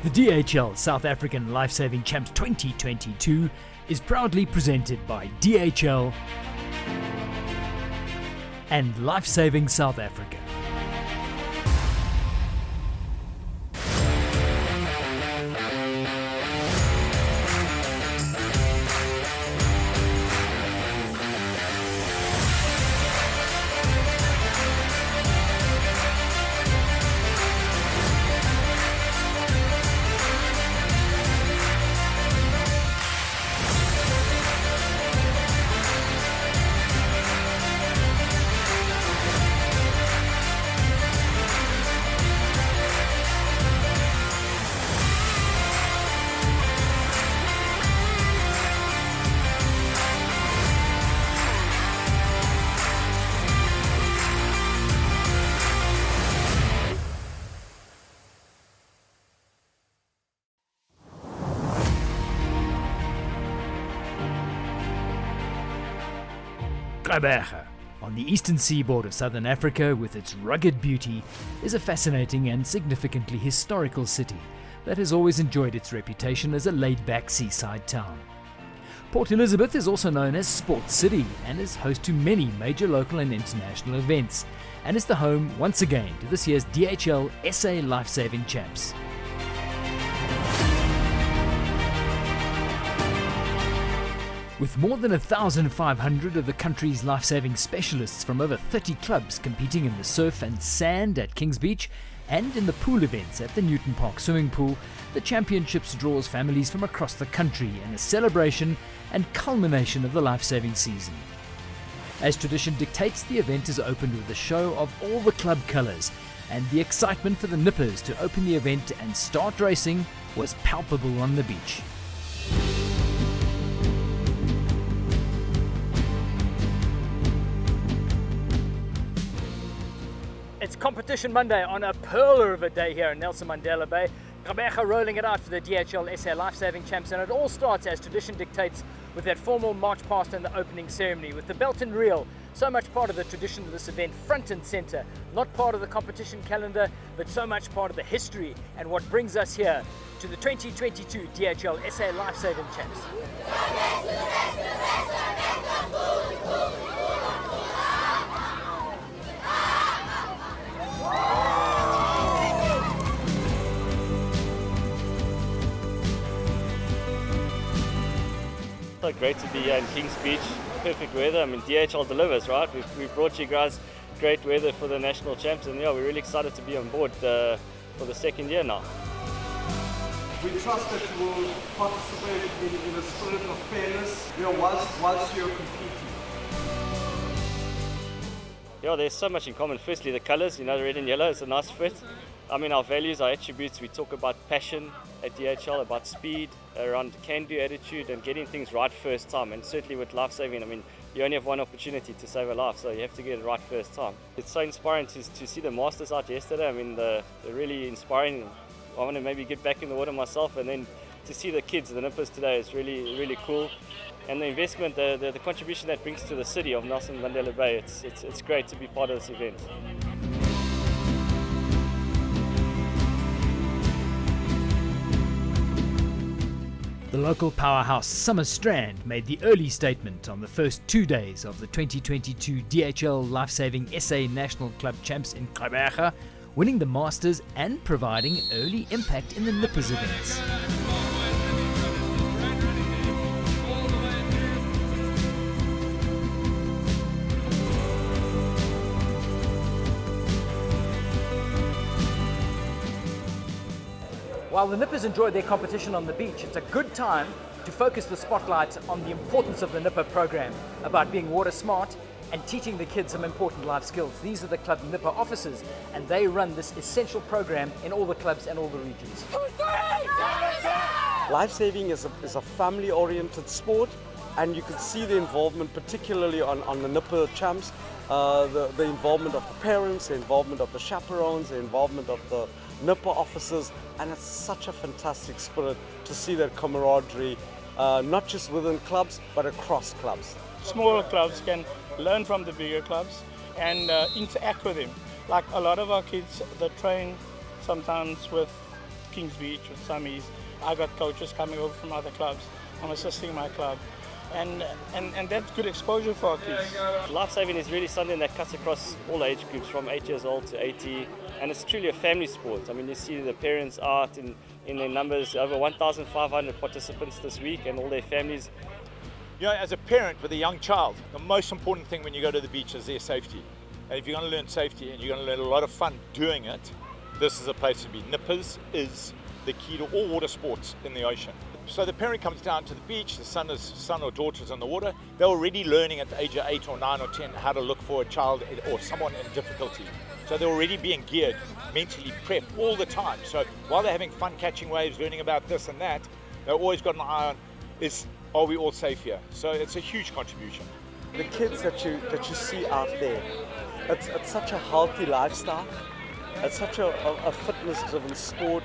The DHL South African Life-Saving Champs 2022 is proudly presented by DHL and Life-Saving South Africa. Gqeberha, on the eastern seaboard of southern Africa with its rugged beauty, is a fascinating and significantly historical city that has always enjoyed its reputation as a laid-back seaside town. Port Elizabeth is also known as Sports City and is host to many major local and international events, and is the home once again to this year's DHL LSA Life-Saving Champs. With more than 1,500 of the country's life-saving specialists from over 30 clubs competing in the surf and sand at Kings Beach and in the pool events at the Newton Park swimming pool, the championships draws families from across the country in a celebration and culmination of the life-saving season. As tradition dictates, the event is opened with a show of all the club colours, and the excitement for the Nippers to open the event and start racing was palpable on the beach. It's Competition Monday on a pearler of a day here in Nelson Mandela Bay. Gqeberha rolling it out for the DHL LSA Life-Saving Champs, and it all starts, as tradition dictates, with that formal march past and the opening ceremony, with the belt and reel, so much part of the tradition of this event, front and centre, not part of the competition calendar, but so much part of the history and what brings us here to the 2022 DHL LSA Life-Saving Champs. So great to be here in Kings Beach. Perfect weather. I mean, DHL delivers, right? We've brought you guys great weather for the national champs, and yeah, we're really excited to be on board for the second year now. We trust that you will participate in a spirit of fairness, whilst you're competing. Yeah, there's so much in common. Firstly, the colours, the red and yellow is a nice fit. I mean, our values, our attributes, we talk about passion at DHL, about speed, around can-do attitude and getting things right first time. And certainly with life-saving, I mean, you only have one opportunity to save a life, so you have to get it right first time. It's so inspiring to see the Masters out yesterday. I mean, they're really inspiring. I want to maybe get back in the water myself, and then to see the kids, the Nippers today, is really, really cool. And the investment, the contribution that brings to the city of Nelson Mandela Bay, it's great to be part of this event. The local powerhouse Summer Strand made the early statement on the first 2 days of the 2022 DHL Life-Saving SA National Club Champs in Gqeberha, winning the Masters and providing early impact in the Nippers events. While the Nippers enjoy their competition on the beach, it's a good time to focus the spotlight on the importance of the Nipper program, about being water smart and teaching the kids some important life skills. These are the Club Nipper officers, and they run this essential program in all the clubs and all the regions. Life-saving is a family-oriented sport, and you can see the involvement, particularly on the Nipper champs, the involvement of the parents, the involvement of the chaperones, the involvement of the Nipper officers, and it's such a fantastic spirit to see that camaraderie, not just within clubs, but across clubs. Smaller clubs can learn from the bigger clubs and interact with them. Like a lot of our kids, they train sometimes with Kings Beach with Summies. I got coaches coming over from other clubs. I'm assisting my club. And that's good exposure for our kids. Lifesaving is really something that cuts across all age groups from 8 years old to 80, and it's truly a family sport. I mean, you see the parents out in their numbers, over 1,500 participants this week, and all their families. You know, as a parent with a young child, the most important thing when you go to the beach is their safety. And if you're going to learn safety and you're going to learn a lot of fun doing it, this is a place to be. Nippers is the key to all water sports in the ocean. So the parent comes down to the beach, the son or daughter's in the water. They're already learning at the age of 8 or 9 or 10 how to look for a child or someone in difficulty. So they're already being geared, mentally prepped all the time. So while they're having fun catching waves, learning about this and that, they've always got an eye on, are we all safe here? So it's a huge contribution. The kids that you see out there, it's such a healthy lifestyle. It's such a fitness-driven sport,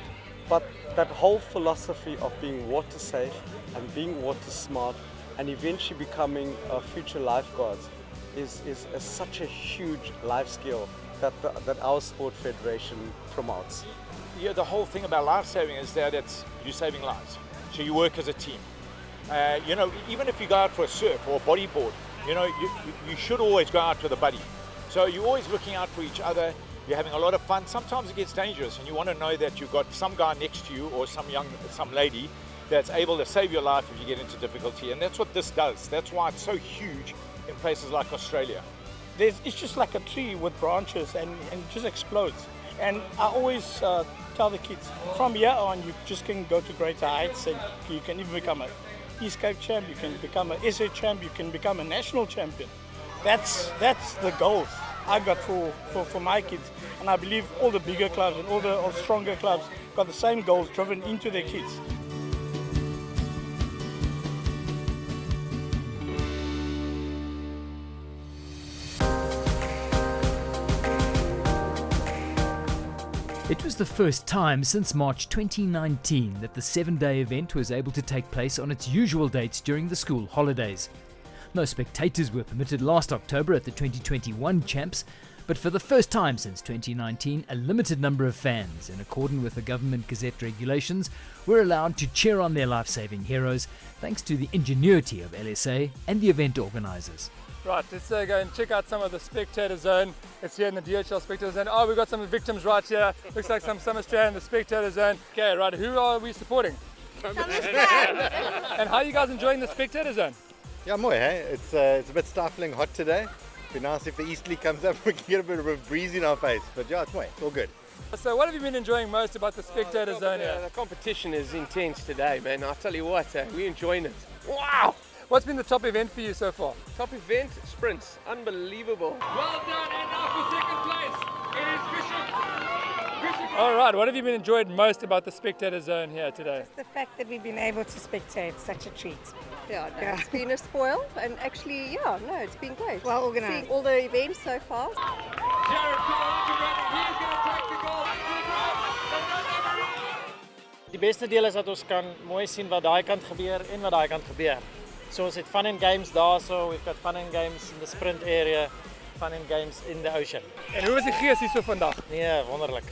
but that whole philosophy of being water safe and being water smart and eventually becoming future lifeguards is such a huge life skill that our sport federation promotes. Yeah, the whole thing about life saving is that you're saving lives. So you work as a team. You know, even if you go out for a surf or a bodyboard, you know, you should always go out with a buddy. So you're always looking out for each other. You're having a lot of fun. Sometimes it gets dangerous and you want to know that you've got some guy next to you or some lady that's able to save your life if you get into difficulty. And that's what this does. That's why it's so huge in places like Australia. It's just like a tree with branches and it just explodes. And I always tell the kids, from here on you just can go to greater heights and you can even become a East Cape champ, you can become an SA champ, you can become a national champion. That's the goals I got for my kids. And I believe all the bigger clubs and all the stronger clubs got the same goals driven into their kids. It was the first time since March 2019 that the 7-day event was able to take place on its usual dates during the school holidays. No spectators were permitted last October at the 2021 Champs, but for the first time since 2019, a limited number of fans, in accordance with the Government Gazette regulations, were allowed to cheer on their life-saving heroes thanks to the ingenuity of LSA and the event organisers. Right, let's go and check out some of the spectator zone. It's here in the DHL spectator zone. Oh, we've got some victims right here. Looks like some SuperSport in the spectator zone. Okay, right, who are we supporting? And how are you guys enjoying the spectator zone? Yeah, mooi, hey? It's a bit stifling hot today. It'd be nice if the easterly comes up, we can get a bit of a breeze in our face. But yeah, it's mooi, it's all good. So what have you been enjoying most about the spectator zone here? The competition is intense today, man. I'll tell you what, we're enjoying it. Wow! What's been the top event for you so far? Top event, sprints. Unbelievable. Well done, and now for second place, it is Bishop. All right, what have you been enjoyed most about the spectator zone here today? Just the fact that we've been able to spectate, such a treat. Yeah, no, it's been a spoil, and actually, it's been great. Well organised. Seeing all the events so far. Die beste deel is dat ons kan mooi sien wat daai kant gebeur en wat daai kant gebeur. So ons het fun and games daar, so we've got fun and games in the sprint area, fun and games in the ocean. En hoe is die gees hier so vandag? Nee, wonderlik,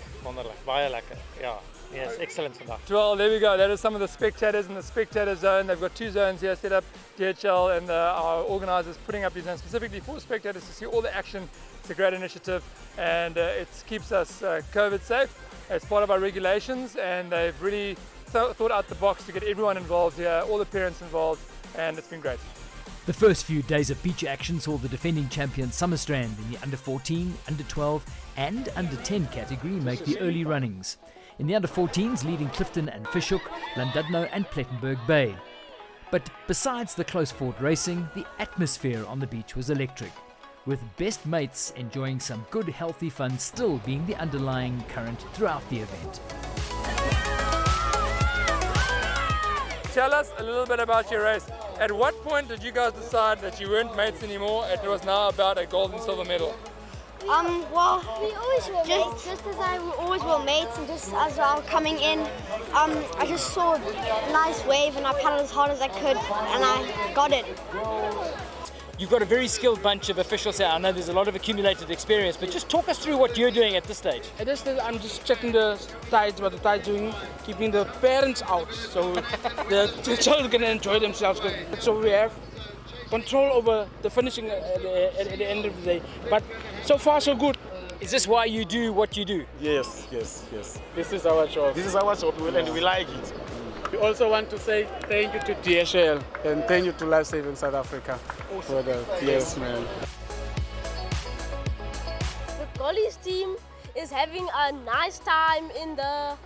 baie lekker. Ja, yes, excellent vandag. Well, there we go. That is some of the spectators in the spectator zone. They've got 2 zones here set up. DHL and our organisers putting up these zones specifically for spectators to see all the action. It's a great initiative and it keeps us COVID safe. It's part of our regulations and they've really thought out the box to get everyone involved here, all the parents involved, and it's been great. The first few days of beach action saw the defending champion Summerstrand in the under 14, under 12 and under 10 category make the early runnings. In the under 14s, leading Clifton and Fishhook, Llandudno and Plettenberg Bay. But besides the close fought racing, the atmosphere on the beach was electric, with best mates enjoying some good healthy fun still being the underlying current throughout the event. Tell us a little bit about your race. At what point did you guys decide that you weren't mates anymore? It was now about a gold and silver medal. Well, we always were mates. Just as I always were mates, and just as I was coming in, I just saw a nice wave and I paddled as hard as I could and I got it. you've got a very skilled bunch of officials here. I know there's a lot of accumulated experience, but just talk us through what you're doing at this stage. At this stage, I'm just checking the tides, what the tides doing, keeping the parents out, so the children can enjoy themselves. So we have control over the finishing at the end of the day. But so far, so good. Is this why you do what you do? Yes. This is our job. This is our job, and we like it. We also want to say thank you to DHL and thank you to LIFESAVING South Africa for the yes, man. The Gollies team is having a nice time in the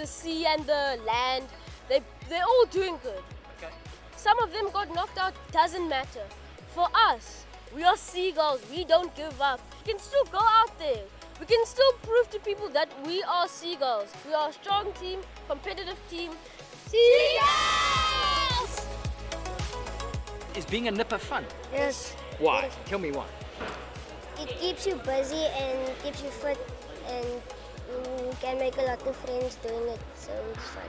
sea and the land. They're all doing good. Okay. Some of them got knocked out, doesn't matter. For us, we are seagulls, we don't give up. We can still go out there. We can still prove to people that we are seagulls. We are a strong team, competitive team. Seagulls! Is being a nipper fun? Yes. Why? Tell me why. It keeps you busy and keeps you fit, and you can make a lot of friends doing it, so it's fun.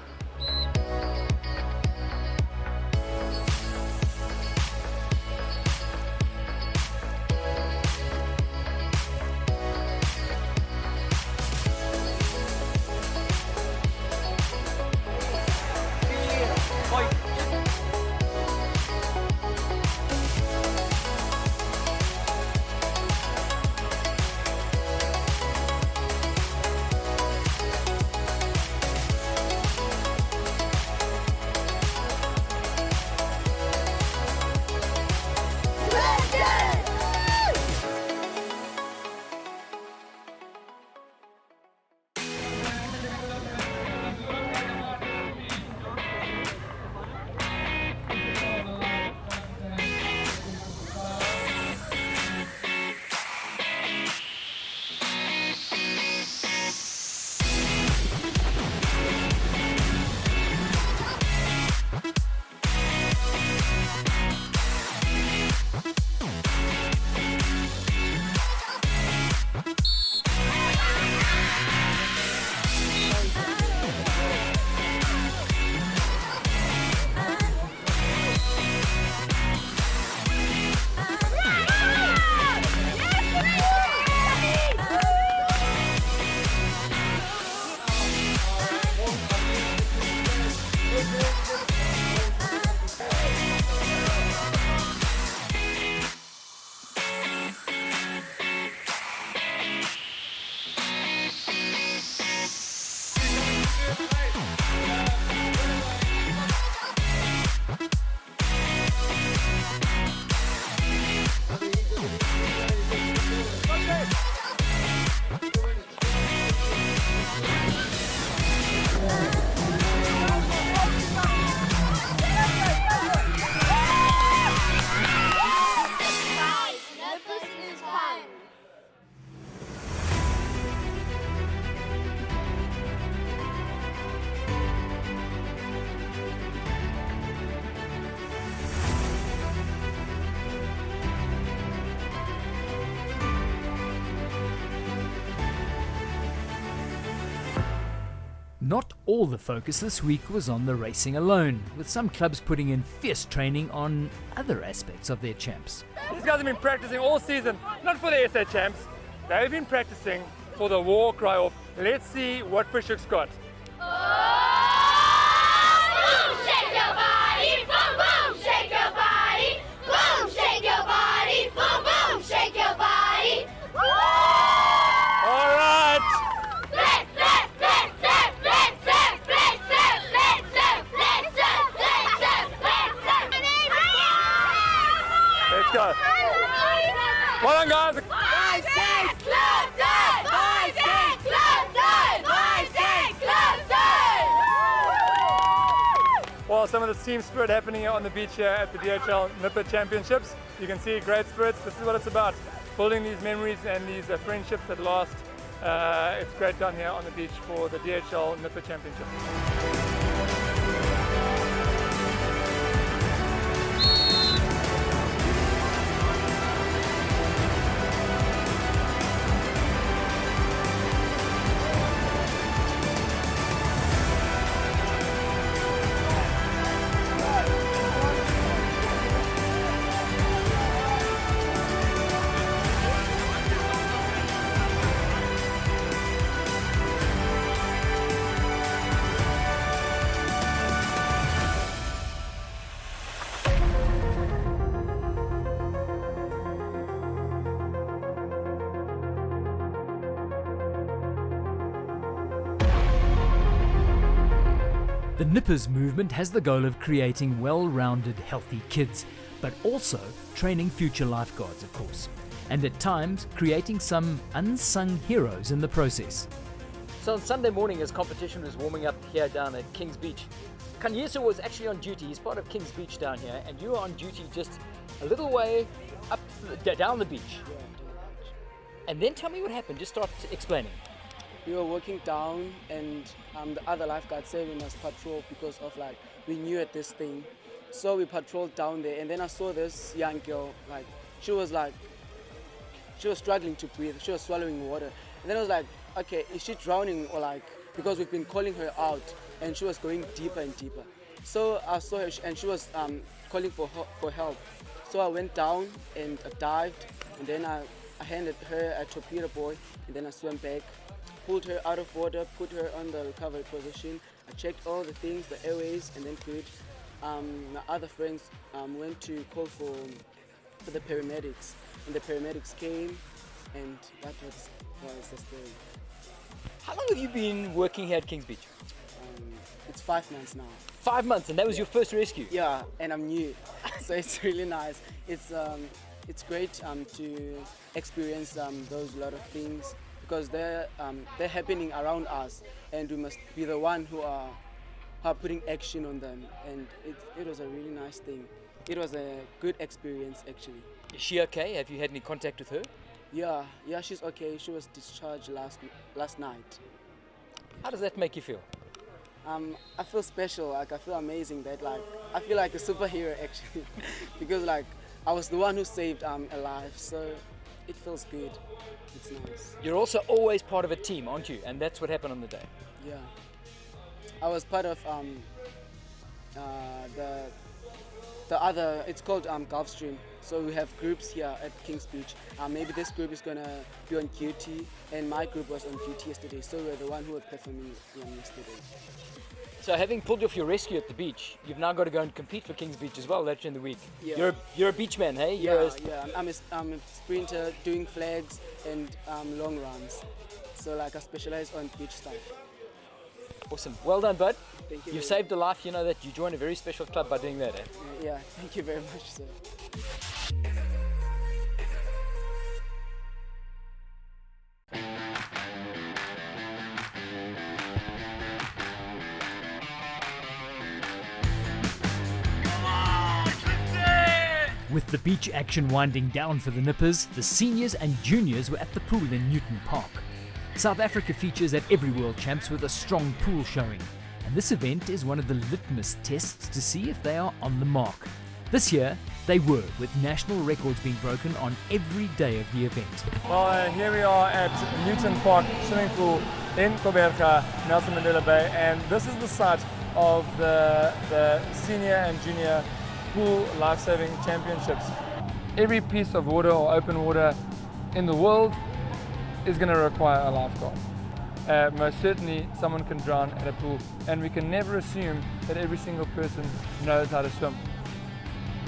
Not all the focus this week was on the racing alone, with some clubs putting in fierce training on other aspects of their champs. These guys have been practicing all season, not for the SA Champs. They've been practicing for the war cry of, let's see what Fishhook's got. Boom, shake your body, boom, boom, shake your body, boom, shake your body, boom, boom, shake your body. All right. Flip, flip, flip, flip, flip, flip, flip, flip, flip, flip, flip, flip, flip, flip, flip, Let's go. Well done, guys. 5, 6, club done! 5, 6, club done! 5, 6, club done! Well, some of the team spirit happening here on the beach here at the DHL Nipper Championships. You can see great spirits. This is what it's about. Building these memories and these friendships that last. It's great down here on the beach for the DHL Nipper Championship. The Nippers movement has the goal of creating well-rounded, healthy kids, but also training future lifeguards, of course, and at times creating some unsung heroes in the process. So on Sunday morning, as competition was warming up here down at Kings Beach, Kanyeso was actually on duty. He's part of Kings Beach down here, and you were on duty just a little way up down the beach. And then tell me what happened. Just start explaining. We were walking down, and the other lifeguard said we must patrol because of we knew at this thing. So we patrolled down there, and then I saw this young girl, she was struggling to breathe. She was swallowing water. And then I was like, okay, is she drowning or because we've been calling her out, and she was going deeper and deeper. So I saw her, and she was calling for help. So I went down and I dived, and then I handed her a torpedo boy, and then I swam back, pulled her out of water, put her on the recovery position. I checked all the things, the airways, and then good. My other friends went to call for the paramedics, and the paramedics came, and that was the story. How long have you been working here at Kings Beach? It's 5 months now. 5 months, and that was your first rescue? Yeah, and I'm new, so it's really nice. It's great to experience those lot of things because they're happening around us, and we must be the one who are putting action on them. And it was a really nice thing. It was a good experience actually. Is she okay? Have you had any contact with her? Yeah, she's okay. She was discharged last night. How does that make you feel? I feel special. I feel amazing. That I feel like a superhero actually, because I was the one who saved a life. So it feels good. It's nice. You're also always part of a team, aren't you? And that's what happened on the day. Yeah, I was part of the other. It's called Gulfstream. So we have groups here at Kings Beach. Maybe this group is gonna be on duty, and my group was on duty yesterday. So we're the one who were performing yesterday. So having pulled off your rescue at the beach, you've now got to go and compete for Kings Beach as well later in the week. Yeah. You're a beach man, hey? Yeah. I'm a sprinter doing flags and long runs. So I specialize on beach stuff. Awesome. Well done, bud. Thank you. You've saved a life. You know that you joined a very special club by doing that, eh? Yeah. Thank you very much, sir. With the beach action winding down for the Nippers, the seniors and juniors were at the pool in Newton Park. South Africa features at every World Champs with a strong pool showing, and this event is one of the litmus tests to see if they are on the mark. This year, they were, with national records being broken on every day of the event. Well, here we are at Newton Park swimming pool in Koberga, Nelson Mandela Bay, and this is the site of the senior and junior pool life-saving championships. Every piece of water or open water in the world is going to require a lifeguard. Most certainly someone can drown at a pool, and we can never assume that every single person knows how to swim.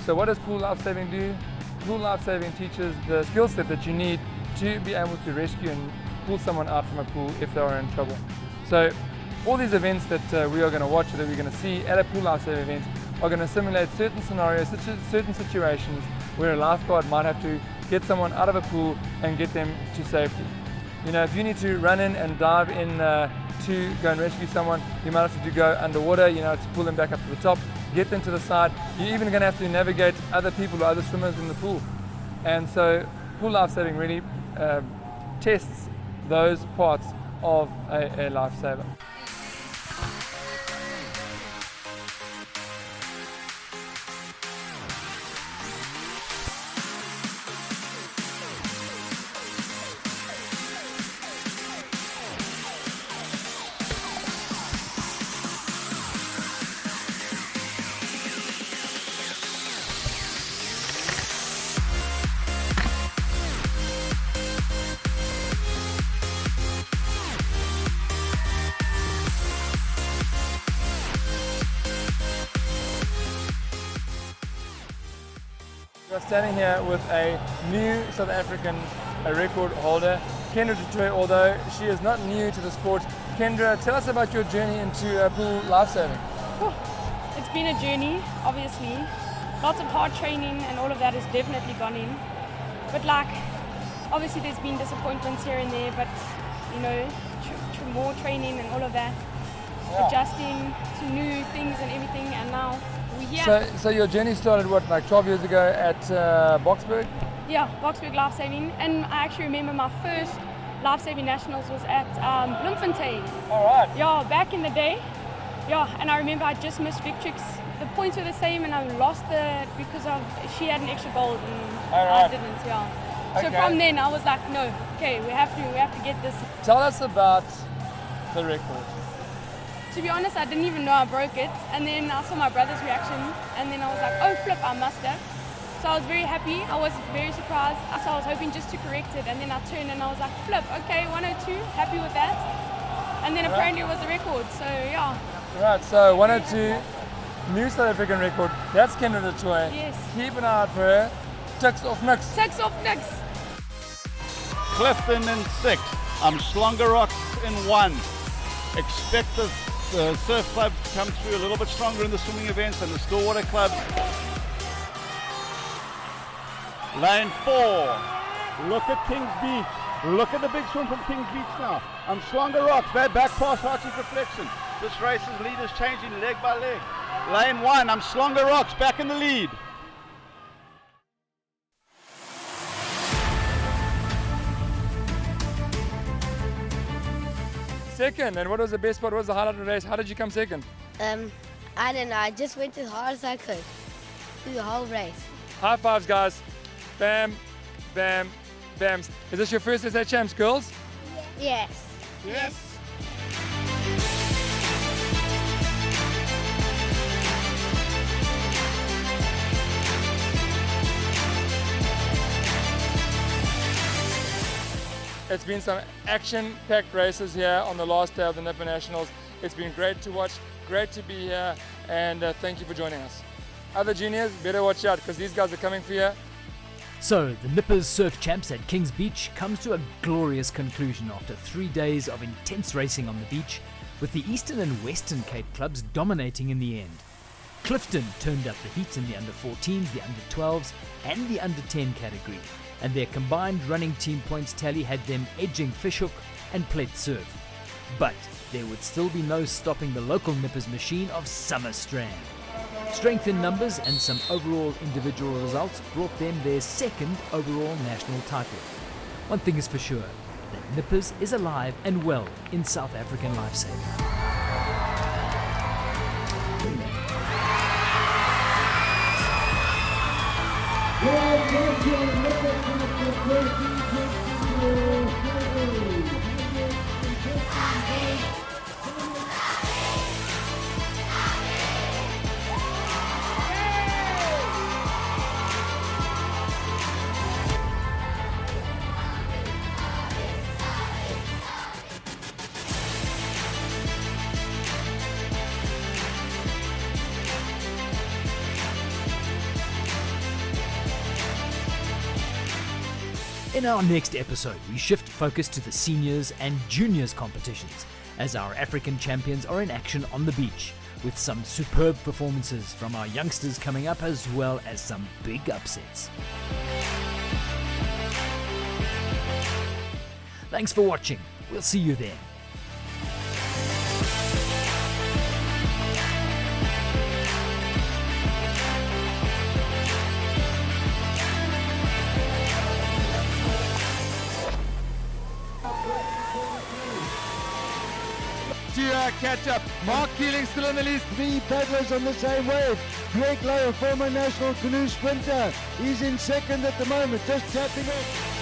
So what does pool lifesaving do? Pool lifesaving teaches the skill set that you need to be able to rescue and pull someone out from a pool if they are in trouble. So all these events that we are going to watch, that we're going to see at a pool lifesaving event, are going to simulate certain scenarios, certain situations where a lifeguard might have to get someone out of a pool and get them to safety. You know, if you need to run in and dive in to go and rescue someone, you might have to go underwater, you know, to pull them back up to the top, get them to the side. You're even going to have to navigate other people or other swimmers in the pool. And so pool lifesaving really tests those parts of a lifesaver. We're standing here with a new South African record holder, Kendra Dutoy, although she is not new to the sport. Kendra, tell us about your journey into pool lifesaving. It's been a journey, obviously. Lots of hard training and all of that has definitely gone in. But like, obviously there's been disappointments here and there, but you know, more training and all of that. Adjusting to new things and everything, and now we're here. So your journey started what, like 12 years ago at Boksburg? Yeah, Boksburg Lifesaving, and I actually remember my first Lifesaving Nationals was at Bloemfontein. All right. Yeah, back in the day. Yeah, and I remember I just missed Victrix. The points were the same, and I lost it because of she had an extra gold and I didn't. Yeah. So from then I was like, no, okay, we have to get this. Tell us about the record. To be honest, I didn't even know I broke it, and then I saw my brother's reaction, and then I was like, oh flip, I must have. So I was very happy, I was very surprised, so I was hoping just to correct it, and then I turned and I was like, flip, okay, 102, happy with that. And then apparently it was the record, so yeah. Right, so 102, new South African record, that's Kendra de Toy. Yes. Keep an eye out for her. Tucks off Nix. Tucks off Nix. Clifton in 6, Slongerocks in 1. Expect the surf club to come through a little bit stronger in the swimming events than the Stillwater club. Lane 4. Look at Kings Beach. Look at the big swim from Kings Beach now. Slongerocks, that back pass Archie's reflection. This race's lead is changing leg by leg. Lane 1, Slongerocks back in the lead. Second, and what was the best part? What was the highlight of the race? How did you come second? I don't know, I just went as hard as I could through the whole race. High fives, guys. Bam, bam, bam. Is this your first SA Champs, girls? Yes. Yes. It's been some action-packed races here on the last day of the Nipper Nationals. It's been great to watch, great to be here, and thank you for joining us. Other juniors, better watch out because these guys are coming for you. So, the Nippers Surf Champs at Kings Beach comes to a glorious conclusion after 3 days of intense racing on the beach, with the Eastern and Western Cape clubs dominating in the end. Clifton turned up the heat in the under-14s, the under-12s, and the under-10 category, and their combined running team points tally had them edging Fishhook and Pled Surf. But there would still be no stopping the local Nippers machine of Summer Strand. Strength in numbers and some overall individual results brought them their second overall national title. One thing is for sure, that Nippers is alive and well in South African lifesaving. In our next episode, we shift focus to the seniors and juniors competitions, as our African champions are in action on the beach, with some superb performances from our youngsters coming up, as well as some big upsets. Thanks for watching. We'll see you then. Catch up. Mark Keeling still in the lead. 3 paddlers on the same wave. Greg Lowe, former national canoe sprinter. He's in second at the moment, just tapping off.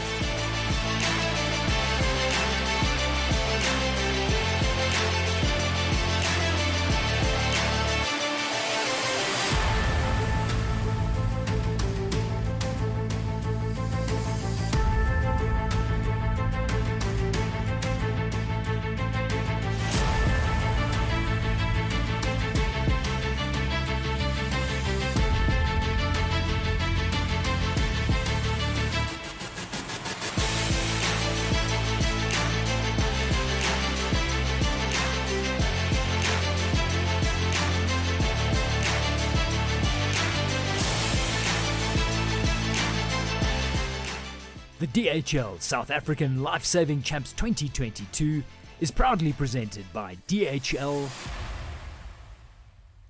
The DHL South African Life-Saving Champs 2022 is proudly presented by DHL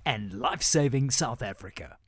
and Life-Saving South Africa.